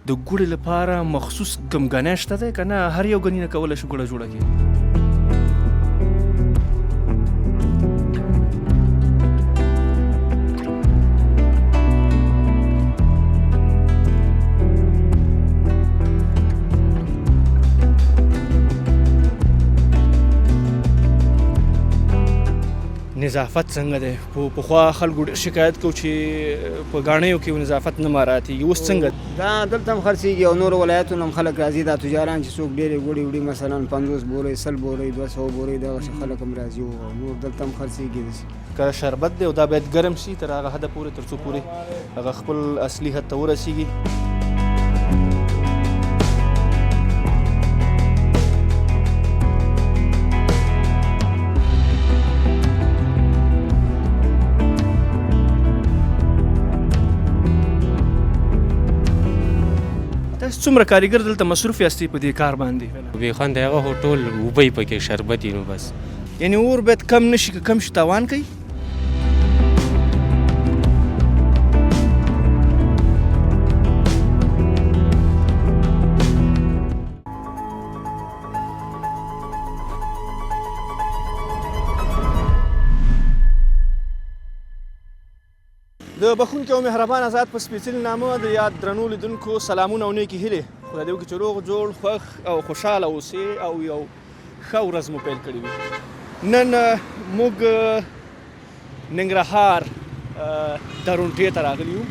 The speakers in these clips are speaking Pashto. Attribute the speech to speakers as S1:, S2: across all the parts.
S1: د ګوړې لپاره مخصوص کوم ګنی شته دی که نه هر یو ګني نه کولی شي ګوړه جوړه کړي؟ نظافت څنګه دی؟ پخوا خلکو ډېر شکایت کوو چې په ګاڼیو کې نظافت نه مراعاتېږي، اوس څنګه؟
S2: دا دلته هم خرڅېږي او نورو ولایتونو هم خلک راځي، دا تجاران چې څوک ډېرې ګوړې وړي مثلا 50 بورۍ 100 بورۍ 200 بورۍ دغسې خلک هم راځي او نور دلته هم خرڅېږي داسې.
S1: که شربت دی او دا باید ګرم شي تر هغه حده پورې تر څو پورې هغه خپل اصلي حد ته ورسېږي. تاسو څومره کارګر دلته مصروف یاستئ په دې کار باندې؟
S3: بې خونده هغه خو ټول اوبه یې پکې شربت یې نو بس.
S1: یعنې اور باید کم نه شي، که کم شي تاوان کوي؟ د بخښونکي او مهربان آزاد په سپېڅلي نامه د یاد درنو لیدونکو سلامونه او نیکې هیلې. خدای دې وکړي چې روغ جوړ خوښ او خوشحاله اوسئ او یو ښه ورځ مو پیل کړې وي. نن موږ ننګرهار درونټې ته راغلي یو.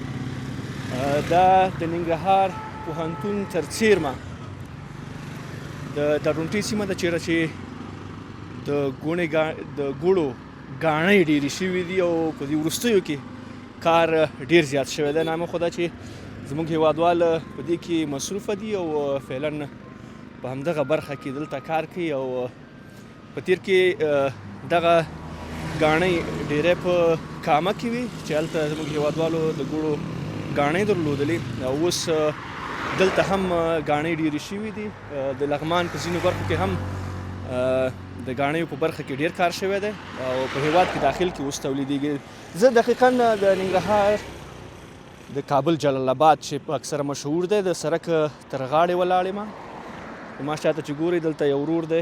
S1: دا د ننګرهار پوهنتون تر څیرمه د درونټې سیمه ده چیرې چې د ګوړو ګاڼۍ ډېرې شوي دي او په دې وروستیو کې کار ډیر زیات شوی دی. نامه خو دا چې زموږ هیوادوال په دې کې مصروفه دي او فعلا په همدغه برخه کې دلته کار کوي او په تیر کې دغه ګاڼۍ ډیری په کامه کې وي چې هلته زموږ هیوادوالو د ګوړو ګاڼۍ درلودلې او اوس دلته هم ګاڼۍ ډیرې شوي دي. د لغمان په ځینو برخو کې هم د ګاڼیو په برخه کې ډیر کار شوی دی او په هیواد کې داخل کې اوس تولیدېږي. زه دقیقا د ننګرهار د کابل جلال آباد چې په اکثره مشهور دی د سړک تر غاړې ولاړ یم. ما شاته چې ګورئ دلته یو ورور دی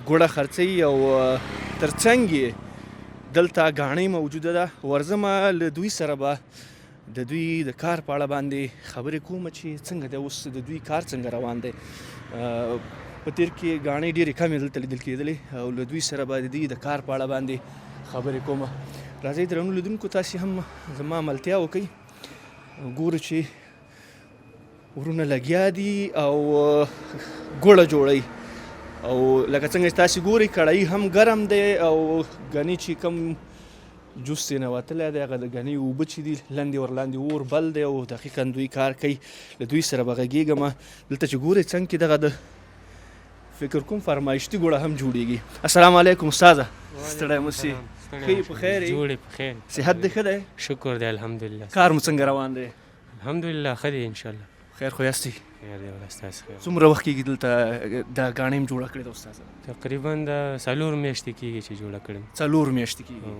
S1: ګوړه خرڅوي او تر څنګ یې دلته ګاڼۍ موجوده ده. ورځمه له دوی سره به د دوی د کار په اړه باندې خبرې کوم چې څنګه دی اوس د دوی کار څنګه روان دی. په تیر کې ګاڼۍ ډېرې کمې دلته لیدل کېدلې او له دوی سره به د دوی د کار په اړه باندې خبرې کوم. راځئ درنو لیدونکو تاسې هم زما ملتیا وکئ. ګورو چې ورونه لګیا دي او ګوړه جوړوي او لکه څنګه چې تاسې ګورئ کړایي هم ګرم دی او ګني چې کوم جوس یې نوتلی دی هغه د ګنۍ اوبه چې دي لاندې ورلاندې اور بل دی او دقیقا دوی کار کوي. له دوی سره به غږېږم. دلته چې ګورئ څنګ کې دغه د فکر کوم فرمایشتي ګوړه هم جوړیږي. السلام علیکم استاده. ستړی مو شي؟ ښه په خیر یې؟
S3: جوړې په خیر.
S1: صحت دې ښه دی؟
S3: شکر دی الحمدلله.
S1: کار مو څنګه روان دی؟
S3: الحمدلله ښه دی انشاءالله.
S1: خیر خو یاستئ؟
S3: خیر دی والله ستاسو خیر.
S1: څومره وخت کېږي دلته دا ګاڼۍ م جوړه کړې ده استاده؟
S3: تقریبا د 4 میاشتې کېږي چې جوړه کړې.
S1: 4 میاشتې کېږي.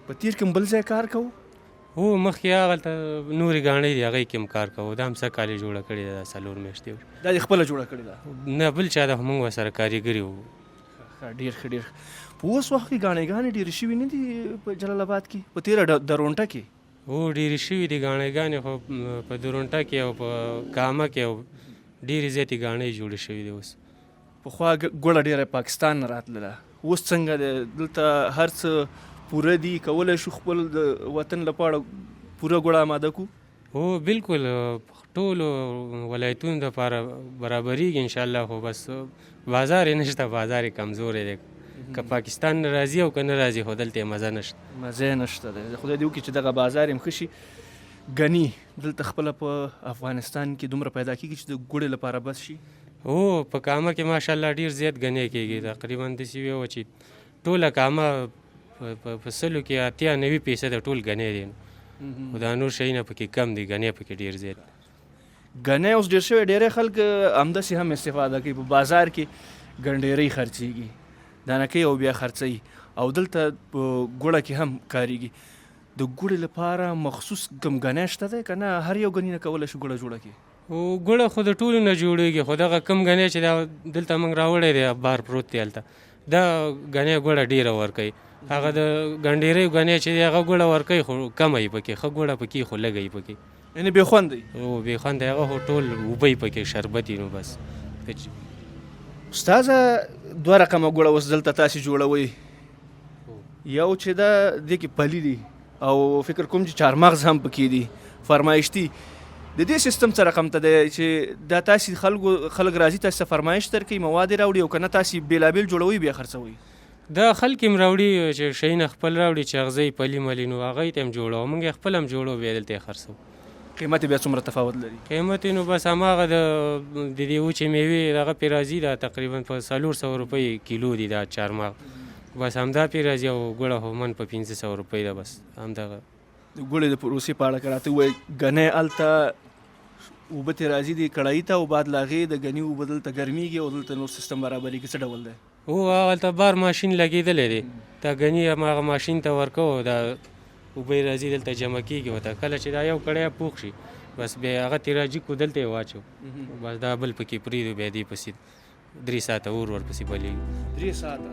S1: په تیر کې بل ځای کار کوو؟
S3: هو مخکې هغلته نورې ګاڼۍ دي هغې کې هم کار کوو. دا هم څه کال یې جوړه کړې ده 4 میاشتې.
S1: دا دې خپله جوړه کړې ده؟
S3: نه بل چا ده خو موږ ورسره کارګري وو.
S1: ډېر ښه ډېر ښه. په اوس وخت کې ګاڼېګانې ډېرې شوي نه دي په جلال آباد کې په تېره درونټه کې؟
S3: هو ډېرې شوي دي ګاڼېګانې خو په درونټه کې او په کامه کې او ډېرې زیاتې ګاڼۍ جوړې شوي دي اوس.
S1: پخوا ګوړه ډېره پاکستان نه راتلله، اوس څنګه دی دلته هر څه پوره دي؟ کولی شو خپل د وطن لپاره پوره ګوړه آماده کړو؟
S3: هو بالکل ټولو ولایتونو دپاره برابرېږي انشاءالله. خو بس بازار یې نشته، بازار یې کمزوری دی. که پاکستان نه راځي او که نه راځي خو دلته یې مزه نشته. مزه یې نشته دی.
S1: خدای دې وکړي چې دغه بازار یې ښه شي. ګني دلته خپله په افغانستان کې دومره پیدا کېږي چې د ګوړې لپاره بس شي؟
S3: هو په کامه کې ماشاءالله ډېر زیات ګنی کېږي. تقریبا داسې ویوه چې ټوله کامه په 100 کې 80-90% ټول ګنی دي. خو دا نور شیونه پکې کم دي، ګنی پکې ډېر زیات.
S1: ګنی اوس ډېر شوی، ډېری خلک همداسې هم استفاده کوي. په بازار کې ګنډېرۍ خرڅېږي، دانکۍ او بیا خرڅوي او دلته په ګوړه کې هم کارېږي. د ګوړې لپاره مخصوص ګمګنی شته دی که نه هر یو ګني نه کولی شي ګوړه جوړه کړي؟
S3: او ګوړه خو د ټولو نه جوړېږي، خو دغه کم ګنی چې دا دلته موږ راوړی دی بار پروت دی هلته، دا ګنی ګوړه ډېره ورکوي. هغه د ګنډېرۍ ګنی چې دی هغه ګوړه ورکوي خو کمه یې پکې، ښه ګوړه پکې خو لږه یې پکې،
S1: یعنې بې خوند دی.
S3: او بې خوند دی هغه خو ټول اوبه یې پکې شربت یې نو بس.
S1: استاذه دوه رقمه ګوړه اوس دلته تاسې جوړوئ، یو چې دا دې کې پلي دي او فکر کوم چې چهارمغز هم پکې دي فرمایشتي. د دې سیستم څه رقم ته دی چې دا تاسې خلک راځي تاسې ته فرمایش درکوي مواد یې راوړي او که نه تاسې بېلابېل جوړوئ بیا خرڅوئ؟
S3: دا خلک هم راوړي چې شیونه خپل راوړي چې اغزه یې پلي ملي نو هغه یې ته هم جوړوو، موږ یې خپل هم جوړو بیا دلته یې خرڅوو.
S1: قیمت یې بیا څومره تفاوت لري؟
S3: قیمت یې نو بس هماغه د دې وچې میوې دغه پرې راځي دا تقریبا په 400 روپۍ کیلو دي دا چهارمغز، بس همدا پرې راځي او ګوړه خو من په 500 روپۍ ده بس همدغه.
S1: د ګوړې د پروسې په اړه که راته ووایي ګنی هلته اوبه ترې راځي دې کړایي ته او بعد له هغې د ګني اوبه دلته ګرمېږي او دلته نور سیستم برابرېږي، څه ډول دی؟
S3: هو هلته بار ماشین لګېدلی دی، دا ګني هماغه ماشین ته ورکوو دا اوبه یې راځي دلته جمع کېږي ورته، کله چې دا یو کړی پوخ شي بس بیا هغه ترې راجیکو دلته یې واچو بس دا بل پکې پرېږدو بیا دې پسې 3 ساعته اور ورپسې بلېږي.
S1: 3 ساعته.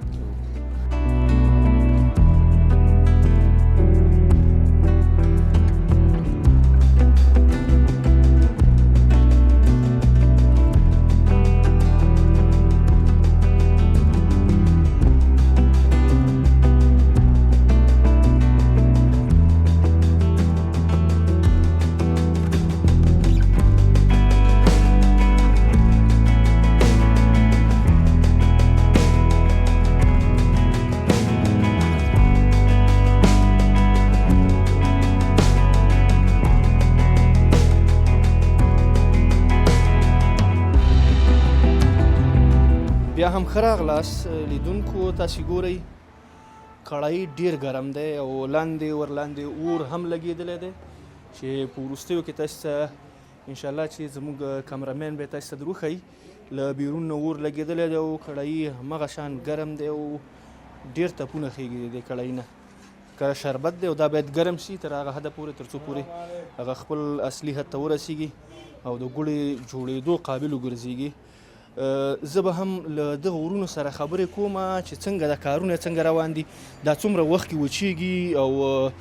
S1: بیا هم ښه راغلاست لیدونکو، تاسې ګورئ کړایي ډېر ګرم دی او لاندې ورلاندې اور هم لګېدلی دی چې په وروستیو کې تاسې ته انشاءالله چې زموږ کامرامین به یې تاسې ته در وښیي له بیرون نه اور لګېدلی دی او کړایي همغه شان ګرم دی او ډېر تپونه خیږي د دې کړایي نه. که شربت دی او دا باید ګرم شي تر هغه حده پورې تر څو پورې هغه خپل اصلي حد ته ورسیږي او د ګوړې جوړېدو قابل وګرځېږي. زه به هم له دغه ورونو سره خبرې کوم چې څنګه د کارونه څنګه روان دي، دا څومره وخت کې وچیږي او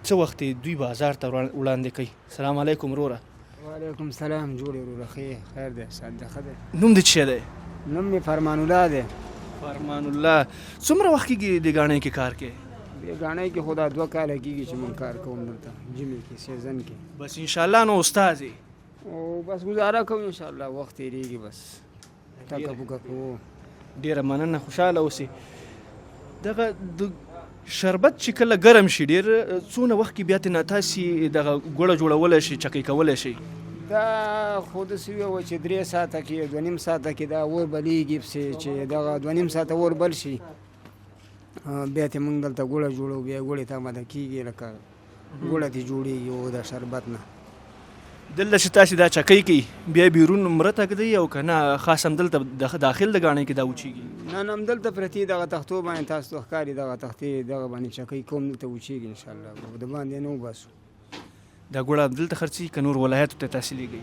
S1: څه وخت دوی بازار ته وړاندې کوي. سلام علیکم وروره.
S2: وعلیکم سلام. جوړې وروره ښه خیر دی سات دی ښه دی.
S1: نوم دې څه دی؟
S2: نوم مې فرمان الله دی.
S1: فرمان الله. څومره وخت کېږي دې ګاڼۍ کې کار کوې؟
S2: دې ګاڼۍ کې خو دا 2 کاله کېږي چې موږ کار کوم دلته ژمي کې سیزن کې.
S1: بس انشاءالله نو استاد یې
S2: او بس ګزاره کوو انشاءالله وخت تېرېږي بس ټاکه پوکه کوو.
S1: ډېره مننه، خوشحاله اوسې. دغه د شربت چې کله ګرم شي ډېر څونه وخت کې بیا ترې تاسې دغه ګوړه جوړولی شئ چکۍ کولی شئ؟
S2: دا خو داسې ویوه چې 3 ساعته کې 2.5 ساعته کې دا اور بلیږي پسې چې دغه 2.5 ساعته اور بل شي بیا ترې موږ دلته ګوړه جوړو، بیا ګوړې ته آماده کېږي لکه ګوړه ترې جوړېږي او د شربت نه.
S1: دلته چې تاسې دا چکۍ کوي بیا بیرون مره تږدئ او که نه خاص همدلته داخل د ګاڼۍ کې دا وچیږي؟
S2: نه نه همدلته پرتې دغه تختو باندې تاسو ته ښکاري دغه تختې دغه باندې چکۍ کوم دلته وچیږي انشاءالله د باندې نه وباسو.
S1: دا ګوړه دلته خرڅېږي که نور ولایاتو ته تاسې لېږئ؟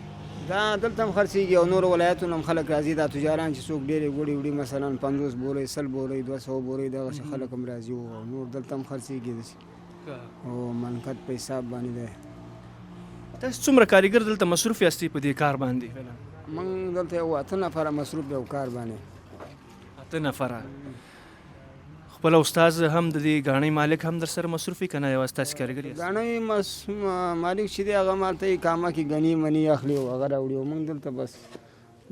S2: دا دلته هم خرڅېږي او نور ولایتونو هم خلک راځي، دا تجاران چې څوک ډېرې ګوړې وړي مثلا 50 بورۍ 100 بورۍ 200 بورۍ دغسې خلک هم راځي او نور دلته هم خرڅېږي داسې او منقط په حساب باندې دی.
S1: تاسې څومره کارګر دلته مصروف یاستئ په دې کار باندې؟
S2: موږ دلته یو 8 نفره مصروف یو کار باندې.
S1: 8 نفره. خپل استاد هم د دې ګاڼۍ مالک هم در سره مصروف وي که نه یوازې تاسې کارګر یاست؟
S2: ګاڼۍ مالک چې دی هغه مالته یې کامه کې ګني مني اخلي او هغه راوړي او موږ دلته بس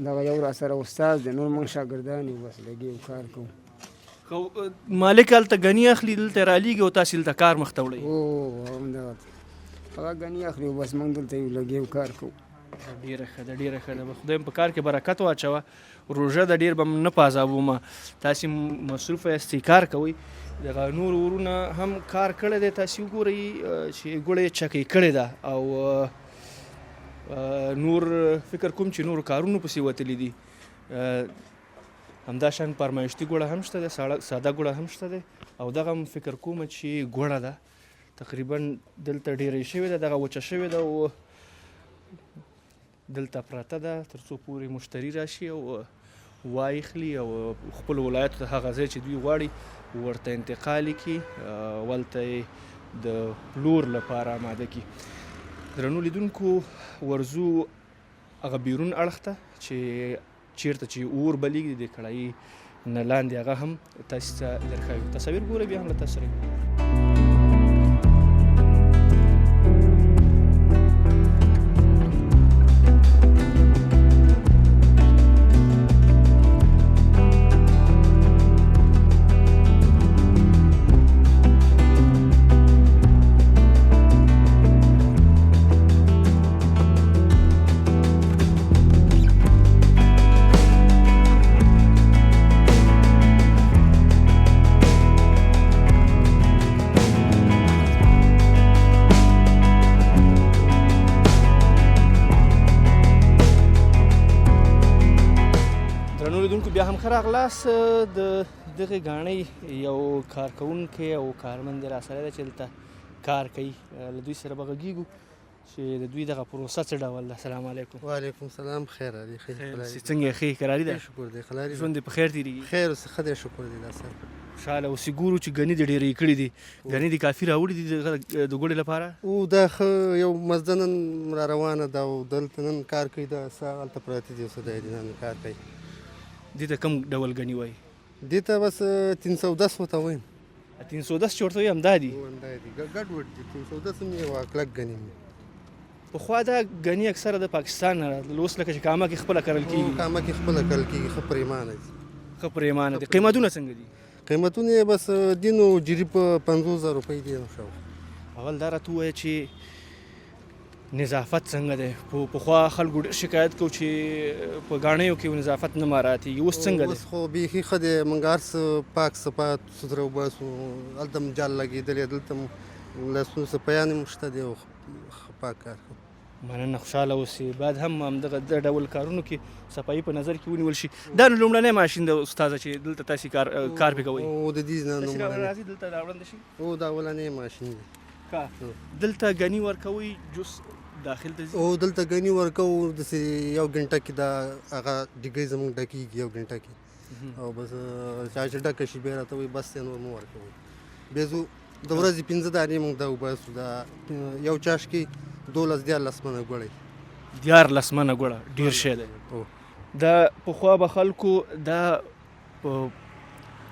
S2: دغه یو را سره استاد دی، نور موږ شاګردان یو بس لګي کار کوو.
S1: مالک هلته ګني اخلي دلته رالیږي او تاسې دلته کار مخ ته وړئ؟
S2: او همدغه هغه ګني اخلي او بس موږ دلته یو لګي کار کوو.
S1: ډېره ښه ده ډېره ښه ده. خدای په کار کې برکت واچوه. روژه ده ډېر به نه پازابومه، تاسې مصروفه یاستئ کار کوئ. دغه نور ورونه هم کار کړی دی، تاسې وګورئ چې ګوړه یې چکۍ کړې ده او نور فکر کوم چې نور کارونو پسې وتلي دي. همداشان فرمایشتي ګوړه هم شته ده، ساده ګوړه هم شته ده او دغه هم فکر کوم چې ګوړه ده تقریبا دلته ډیرې شوې ده، دغه وچه شوې ده او دلته پرته ده تر څو پورې مشتري راشي او واخلي او خپل ولایت ته هغه ځای چې دوی غواړي ورته انتقال کړي، ولته یې د پلور لپاره آماده کړي. درنو لیدونکو ورځو هغه بیرون اړخ ته چې چیرته چې اور بلیږي د کړایي نه لاندې هغه هم تاسو ته درښایو. تصویر ګورئ بیا هم له تاسو سره بیا هم ښه راغلاست. د دغې ګاڼۍ یو کارکوونکی او کارمند را سره ده چې دلته کار کوي. له دوی سره به غږېږو چې د دوی دغه پروسه څه ډول ده. السلام علیکم.
S4: وعلیکم السلام. خیر علي. خیر
S1: څنګه یې؟ ښې کراري ده؟
S4: شکر دی. خلاري
S1: ژوند دې په خیر تېرېږي؟
S4: خیر اوس ښه دی شکر دی. دا سر
S1: خوشحاله اوسې. ګورو چې ګني دې ډېرې کړي دي، ګني دې کافي راوړي دي د ګوړې لپاره؟
S4: او دا ښه یو مزده نن را روانه ده او دلته نن کار کوي. دا څه هلته پراته دي اوس دی نن کار کوي.
S1: دې ته کوم ډول ګني وایي؟
S4: دې ته بس 310 ورته وایم.
S1: 310 چې ورته وایي همدا دي؟
S4: همدا دي ګډوډ دي. 310 هم یو کلک ګني وي.
S1: پخوا دا ګني اکثره د پاکستان نه راتلل، اوس لکه چې کامه کې خپله کرل کېږي.
S4: کامه کې خپله کرل کېږي. ښه پرېمانه دي.
S1: ښه پرېمانه دي. قیمتونه څنګه دي؟
S4: قیمتونه یې بس دي نو جري په 50,000 روپۍ دي نو شو.
S1: اول دا راته ووایه چې نظافت څنګه دی؟ پخوا خلکو ډېر شکایت کوو چې په ګاڼیو کې نظافت نه مراعاتېږي، اوس څنګه دی؟
S4: اوس خو بیخي ښه دی. موږ هر څه پاک صفات سوتره وباسو. هلته هم جال لګېدلی، دلته هم لاسونو صفایان هم شته دی او پاک کار کوو.
S1: مننه، خوشحاله اوسې. باید هم همدغه د ډول کارونو کې صفایي په نظر کې ونیول شي. دا نو لومړنی ماشین دی استاده چې دلته تاسې کار پې کوئ؟
S4: او د دې نه
S1: راځي دلته راوړنده شي؟
S4: او دا اولنی ماشین دی.
S1: دلته ګني ورکوئ جوس داخل ته ځي؟
S4: او دلته ګني ورکوو. داسې یو ګنټه کې دا هغه ډیګۍ زموږ ډکېږي یو ګنټه کې. او بس چا چې ډکه شي بیا راته وایي بس دی نور مه ورکوئ. بیا زو د ورځې 5 دانې موږ دا وباسو. دا یو چاش کې 12-14 منه ګوړی.
S1: 14 منه ګوړه ډېر شی دی. دا پخوا به خلکو دا په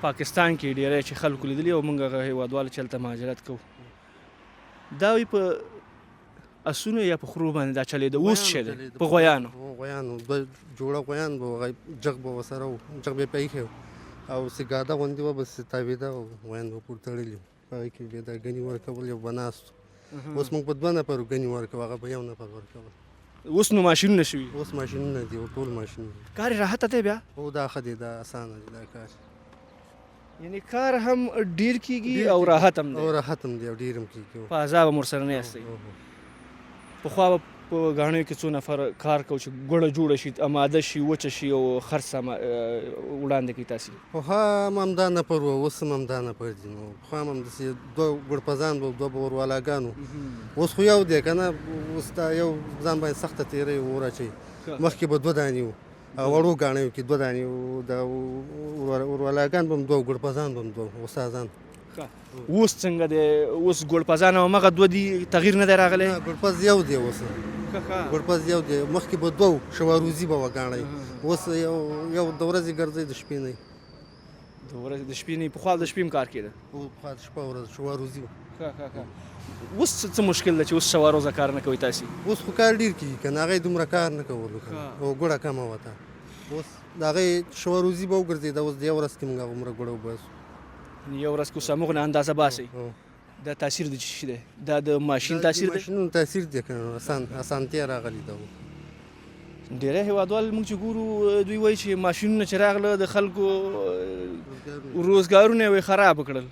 S1: پاکستان کې ډېری چې خلکو لیدلي او موږ هغه هېوادوالو چې هلته مهاجرت کوو، دا وایي په اسونو یا په خرو باندې دا چلېده. اوس څه دی؟ په غویانو.
S4: غویانو 2 جوړه غویان به هغه جغ به ورسره و. جغ به یې پایښی و او سګاده غوندې وه بس تاوېده او غویان به پورې تړلي وو. په هغې کې بیا دا ګني ورکول یو به ناست. اوس موږ په 2 نفرو ګني ورکوو، هغه به 1 نفر ورکول.
S1: اوس نو ماشینونه شوي؟
S4: اوس ماشینونه دي او ټول ماشینونه.
S1: کار یې راحته دی بیا؟
S4: او دا ښه دی. دا اسانه دی دا کار.
S1: یعنې کار هم ډېر کېږي او راحت هم دی؟
S4: او راحت هم دی او ډېر هم کېږي.
S1: په عذاب هم ورسره نه یاستئ؟ پخوا به په ګاڼیو کې څو نفر کار کوو چې ګوړه جوړه شي، آماده شي، وچه شي او خرڅ وړاندې کړي تاسې؟
S4: پخوا هم همدا نفر وو، اوس هم همدا نفر دي. نو پخوا هم همداسې 2 ګوړپزان به 2 به وروالاګان وو. اوس خو یو دی که نه. اوس دا یو ځان باندې سخته تېری ور اچوي. مخکې به 2 دانې وو وړو ګاڼیو کې 2 دانې وو. دا وروالاګان به هم 2 ګوړپزان به هم 2 استادان.
S1: اوس څنګه دی؟ اوس ګوړپزان او همغه 2 دي، تغییر نه دی راغلی؟
S4: ګوړپز یو دی اوس. ګوړپز یو دی. مخکې به 2 شواروزي به وه ګاڼۍ. اوس یو د ورځې ګرځئ د شپې نه.
S1: د ورځې د شپې نه؟ پخوا د شپې هم کار کېده؟
S4: پخوا د شپه ورځ شواروزي وه.
S1: اوس څه مشکل ده چې اوس شواروزه کار نه کوئ تاسې؟
S4: اوس خو کار ډېر کېږي که نه. هغه یې دومره کار نه کولو او ګوړه کمه وه ته. اوس د هغې شواروزي به وګرځېده. اوس د یو ورځ کې موږ هغومره ګوړه وباسو.
S1: یو ورځ کې اوس همغه نه اندازه باسئ. دا تاثیر د څه شي دی؟ دا د ماشین تاثیر دی؟
S4: ماشینونو تاثیر دی که نه. اسانتیا راغلې ده.
S1: ډېری هېوادوال موږ چې ګورو دوی وایي چې ماشینونه چې راغله د خلکو روزګارونه یې خراب کړل،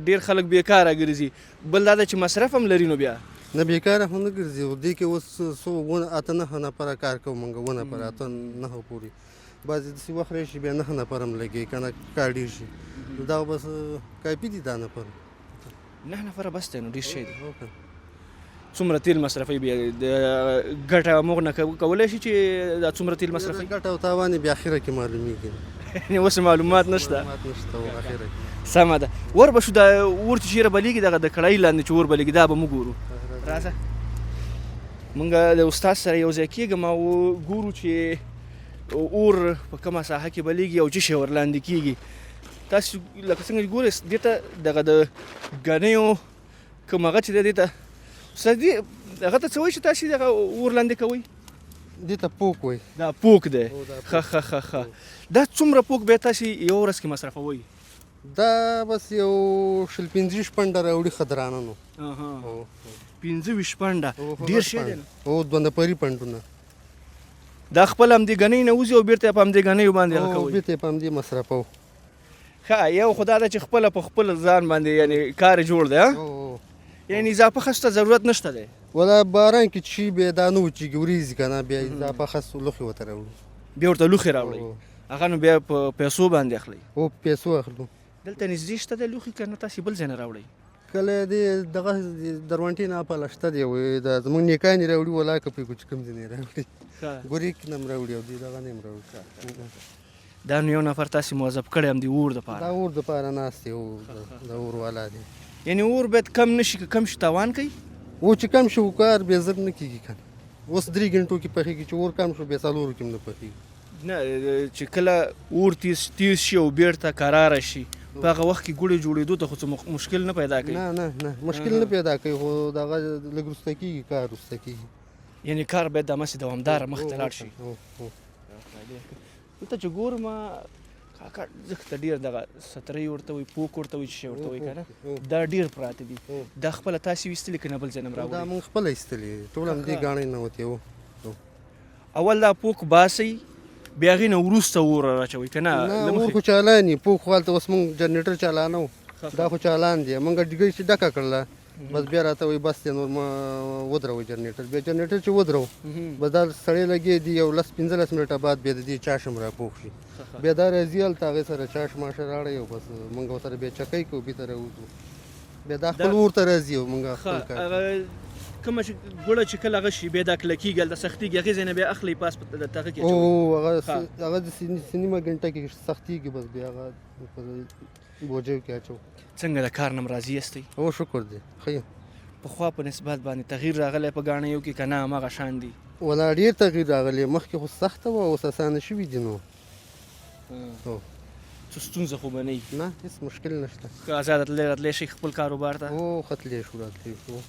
S1: ډېر خلک بېکاره ګرځي. بل دا ده چې مصرف هم لري نو بیا
S4: نه بېکاره خو نه ګرځي. دې کې اوس څو 8-9 نفره کار کوو موږ. 1 نفره 8-9 پورې. بعضې داسې وخت راشي بیا 9 نفر هم لګي که نه کار ډېر شي. دا بس کافي دي دا نفر.
S1: 9 نفره بس دی نو ډېر شی دی.
S4: او که
S1: څومره تیل مصرفوي بیا د ګټه موږ نه کولی شي چې دا څومره تیل مصرفوي؟
S4: ګټه او تاوان یې بیا اخره کې معلومیږي.
S1: یعنې اوس معلومات نشته.
S4: معلومات نشته او اخره کې
S1: سمه ده. ور به شو دا اور چې چېرې بلیږي دغه د کړایي لاندې چې اور بلیږي دا به موږ ګورو. راځه موږ د استاد سره یو ځای کېږم او ګورو چې اور په کومه ساحه کې بلیږي او څه شی ورلاندې کېږي. تاسو لکه څنګه ګورئ دې ته دغه د ګنیو کوم هغه چې دی دې ته استاد دې هغه ته څه وایي چې تاسو دغه اور لاندې کوئ؟
S4: دې ته پوک وایي.
S1: دا پوک دی.
S4: او دا
S1: ښه ښه ښه ښه. دا څومره پوک بیا تاسو یوه ورځ کې مصرفوئ؟
S4: دا بس یو 15 پنډه راوړي ښه درانه نو.
S1: اها 15 پنډه
S4: او
S1: ډېر شی دی.
S4: او دوه نفري پنډونه
S1: دا خپل همدې ګنۍ نه وځي او بیرته یې په همدې ګنیو باندې هغه
S4: او
S1: کوئ؟
S4: بیرته یې په همدې مصرفوو.
S1: ښه یو خو دا ده چې خپله په خپل ځان باندې یعنې کار یې جوړ دی ها؟
S4: او
S1: یعنې اضافه خس ته ضرورت نشته دی.
S4: ولا باران کې چې بیا دا نه وچېږي وریځي که نه بیا اضافه خس لوښي ورته راوړو.
S1: بیا ورته لوښي راوړئ هغه نو بیا په پیسو باندې اخلئ.
S4: او پیسو اخلو.
S1: دلته نږدې شته دی لوښي که نه تاسې بل ځای نه راوړئ؟
S4: کله دې دغه درونټې نه اپله شته دی دا زموږ نیکان یې راوړي ولا که پرې کوم ځای نه راوړي. ګورې کې نه هم راوړي او دې دغه نه هم راوړي.
S1: دا نو یو نفر تاسې موظف کړی هم د اور دپاره؟
S4: دا اور دپاره ناست دی او د اور والا دی.
S1: یعنې اور باید کم نه شي که کم شي تاوان کوي؟
S4: او چې کم شو کار بیا زر نه کېږي که نه. اوس 3 غنټو کې پخېږي چې اور کم شو بیا 4 کې هم نه پخېږي.
S1: نه چې کله اور تیز شي او بیرته کراره شي په هغه وخت کې ګوړې جوړېدو ته خو څه مشکل نه پیدا کوي؟
S4: نه مشکل نه پیدا کوي خو دغه لږ وروسته کېږي کار وروسته کېږي.
S1: یعنې کار باید دمسې دوامداره مخ ته لاړ شي. دلته چې ګورم کاکا ځکه ته ډېر دغه سترۍ ورته وایي پوک ورته وایي چې شی ورته وایي که نه دا ډېر پراته دي. دا خپله تاسې ویستلي که نه بل ځای نه هم
S4: دا
S1: راوړئ؟
S4: مونږ خپله ایستلې ټول همدې ګاڼۍ نه وتې وو.
S1: اول دا پوک باسئ بیا هغې نه وروسته اور راچوئ که نه؟
S4: نه اور خو چالان یي پوک خو هلته اوس مونږ جنریټر چالانه وو دا خو چالان دی. مونږ ډیګۍ چې ډکه کړله بس بیا راته وایي بس دی نور ما ودروئ جنریټر. بیا جنریټر چې ودرو بس دا سړی لګې دي یو 10-15 منټه بعد بیا د دې چاشم راپوښ شي. بیا دا راځي هلته هغې سره چاش ماشه راړئ او بس مونږ ورسره بیا چکۍ کوو بیرته راوځو. بیا دا خپل اور ته راځي او مونږ خپل کار
S1: هغه کومه چې ګوړه چې کله هغه شي بیا دا کلکېږي هلته سختېږي هغې ځای نه بیا اخلئ پاس په هغه کې
S4: او
S1: اچوئ.
S4: هغه د نیمه ګنټه کې سختېږي بس بیا هغه په بوجیو کې اچو.
S1: څنګه د کار نه هم راضي یاستئ؟
S4: او شکر دی ښه یم.
S1: پخوا په نسبت باندې تغییر راغلی په ګاڼیو کې که نه هماغه شان دي؟
S4: ولا ډېر تغییر راغلی مخکې خو سخته وه اوس اسانه شوي دي نو.
S1: څه ستونزه خو به نه وي؟
S4: نه هېڅ مشکل نشته.
S1: که ازاده تللی راتلی شئ خپل کاروبار ته؟
S4: او ختلی شو راتلی شو.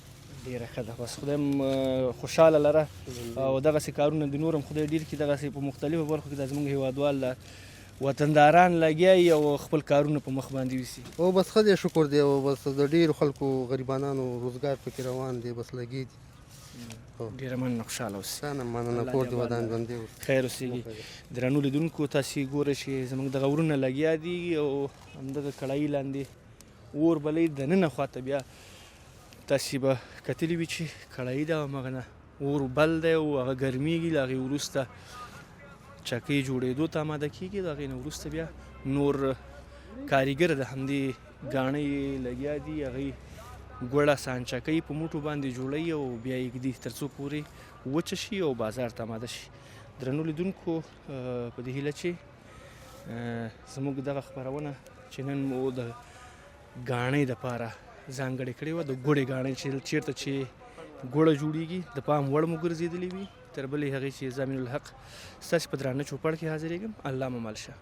S1: ډېره ښه ده بس خدای هم خوشحاله لره او دغسې کارونه د نور هم خدای ډېر کړي دغسې په مختلفو برخو کې دا زموږ هېوادوال وطنداران لګیا او خپل کارونه په مخ باندې ویسي.
S4: او بس ښه دی شکر دی او بس د ډېرو خلکو غریبانانو روزګار پکې روان دی بس لګي دي.
S1: ډېره مننه خوشحاله اوسئ.
S4: ستانه مننه کور دې ودان ژوندی اوسئ.
S1: خیر اوسېږي. درنو لیدونکو تاسې ګورئ چې زموږ دغه ورونه لګیا دي او همدغه کړایي لاندې اور بلی دننه خواته بیا تاسې به کتلي وي چې کړایي ده همغه نه اور بل دی او هغه ګرمیږي له هغې وروسته چکۍ جوړېدو ته اماده کېږي د هغې نه وروسته بیا نور کاریګر د همدې ګاڼۍ لګیا دي هغوی ګوړه سانچکۍ په موټو باندې جوړوي او بیا یې ږدي تر څو پورې وچه شي او بازار ته اماده شي. درنو لیدونکو په دې هیله چې زموږ دغه خپرونه چې نن مو د ګاڼۍ دپاره ځانګړې کړې وه د ګوړې ګاڼۍ چې چېرته چې ګوړه جوړېږي د پام وړ مو ګرځېدلې وي تر بلې هغې چې ضامن الحق ستاسې په درانه چوپړ کې حاضرېږم. الله مو مل شه.